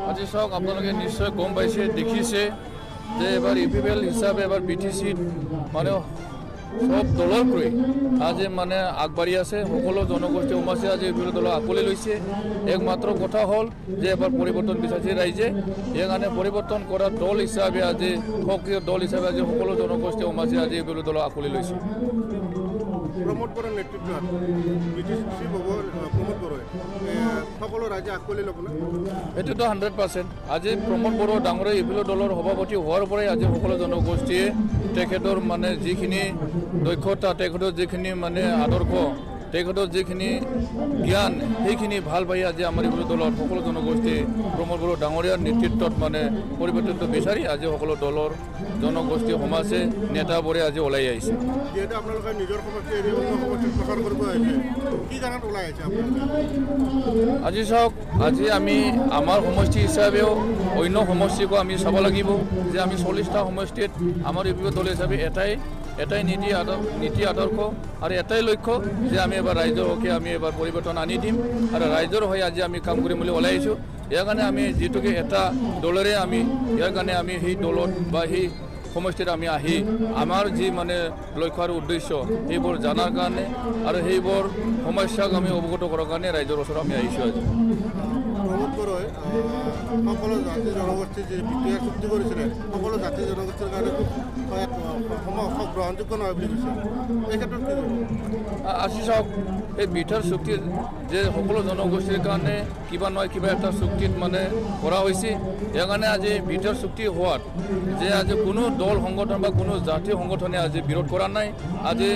আজি চাওক আপোনালোকে নিশ্চয় গম পাইছে দেখিছে যে এবাৰ ইপিপিএল হিচাপে এবাৰ বিটিচি মানে সব দলৰকৈ আজি মানে আগবাঢ়ি আছে সকলো জনগোষ্ঠী সমাজে আজি ইপিপিএল দলক আকোৱালি লৈছে একমাত্ৰ কথা হ'ল যে এবাৰ পৰিৱৰ্তন বিচাৰিছে ৰাইজে সেইকাৰণে পৰিৱৰ্তন কৰা দল হিচাপে আজি সক্ৰিয় দল হিচাপে আজি সকলো জনগোষ্ঠী সমাজে আজি ইপিপিএল দলক আকোৱালি লৈছে প্ৰমোদ বৰাৰ নেতৃত্বত বিটিচি প্ৰমোদ বৰাই সকলো ৰাইজে আকোৱালি ল'বলৈ এইটোতো 100%। আজি প্ৰমোদ বড়ো ডাঙৰে ইপিপিএল দলৰ সভাপতি হোৱাৰ পৰাই আজি সকলো জনগোষ্ঠীয়ে তেখেতৰ মানে যিখিনি দক্ষতা তেখেতৰ যিখিনি মানে আদৰ্শ তেখেতৰ যিখিনি জ্ঞান সেইখিনি ভাল পাই আজি আমাৰ ইপিপিএল দলৰ সকলো জনগোষ্ঠী প্ৰমোদ বড়ো ডাঙৰীয়াৰ নেতৃত্বত মানে পৰিৱৰ্তনটো বিচাৰি আজি সকলো দলৰ জনগোষ্ঠী সমাজে নেতাবোৰে আজি ওলাই আহিছে যিহেতু আপোনালোকে নিজৰ সমষ্টি এৰি অন্য সমষ্টিত প্ৰচাৰ কৰিব আহিছে কি কাৰণত ওলাই আহিছে আজি চাওক আজি আমি আমাৰ সমষ্টি হিচাপেও অন্য সমষ্টিকো আমি চাব লাগিব যে আমি 40টা সমষ্টিত আমাৰ ইপিপিএল দল হিচাপে এটাই নীতি আদৰ্শ আৰু এটাই লক্ষ্য যে আমি এবাৰ ৰাইজৰ হকে আমি এবাৰ পৰিৱৰ্তন আনি দিম আৰু ৰাইজৰ হৈ আজি আমি কাম কৰিম বুলি ওলাই আহিছোঁ ইয়াৰ কাৰণে আমি যিটোকে এটা দলেৰে আমি ইয়াৰ কাৰণে আমি সেই দলত বা সেই সমষ্টিত আমি আহি আমাৰ যি মানে লক্ষ্য আৰু উদ্দেশ্য সেইবোৰ জনাৰ কাৰণে আৰু সেইবোৰ সমস্যাক আমি অৱগত কৰাৰ কাৰণে ৰাইজৰ ওচৰত আমি আহিছোঁ আজি প্ৰমোদ বৰাই সকলো জাতি জনগোষ্ঠী যি বিটিআৰ চুক্তি কৰিছিলে সকলো জাতি জনগোষ্ঠীৰ কাৰণে গ্ৰহণযোগ্য নহয় বুলি কৈছে এই ক্ষেত্ৰত কি আজি চাওক এই বিটিআৰ চুক্তিত যে সকলো জনগোষ্ঠীৰ কাৰণে কিবা নহয় কিবা এটা চুক্তিত মানে কৰা হৈছে ইয়াৰ কাৰণে আজি বিটিআৰ চুক্তি হোৱাত যে আজি কোনো দল সংগঠন বা কোনো জাতীয় সংগঠনে আজি বিৰোধ কৰা নাই আজি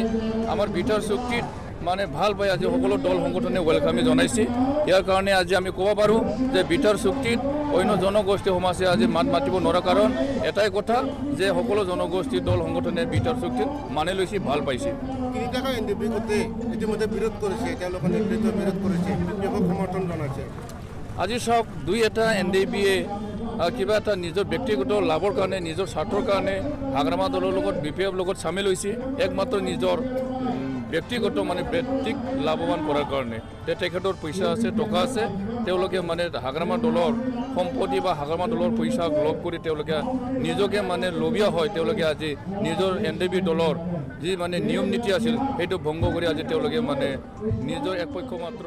আমাৰ বিটিআৰ চুক্তিত মানে ভাল পাই আজি সকলো দল সংগঠনে ওয়েলকামি জনাইছে ইয়াৰ কাৰণে আজি আমি ক'ব পাৰোঁ যে বিটিআৰ চুক্তিত অন্য জনগোষ্ঠী সমাজে আজি মাত মাতিব নোৱাৰা কাৰণ এটাই কথা যে সকলো জনগোষ্ঠী দল সংগঠনে বিটিআৰ চুক্তিত মানি লৈছে ভাল পাইছে তিনিটাকৈ এনডিপি গোটেই ইতিমধ্যে বিৰোধ কৰিছে তেওঁলোকৰ নেতৃত্ব বিৰোধ কৰিছে বিজেপিক সমৰ্থন জনাইছে আজি চাওক দুই এটা এনডিপিয়ে কিবা এটা নিজৰ ব্যক্তিগত লাভৰ কাৰণে নিজৰ স্বাৰ্থৰ কাৰণে হাগ্ৰামা দলৰ লগত বিপিএফৰ লগত চামিল হৈছে একমাত্ৰ নিজৰ ব্যক্তিগত মানে ব্যক্তিক লাভৱান কৰাৰ কাৰণে তেখেতৰ পইচা আছে টকা আছে তেওঁলোকে মানে হাগ্ৰামা দলৰ সম্পত্তি বা হাগ্ৰামা দলৰ পইচা লগ কৰি তেওঁলোকে নিজকে মানে লবীয়া হয় তেওঁলোকে আজি নিজৰ এনডিপি দলৰ যি মানে নিয়ম নীতি আছিল সেইটো ভংগ কৰি আজি তেওঁলোকে মানে নিজৰ একপক্ষ মাত্ৰ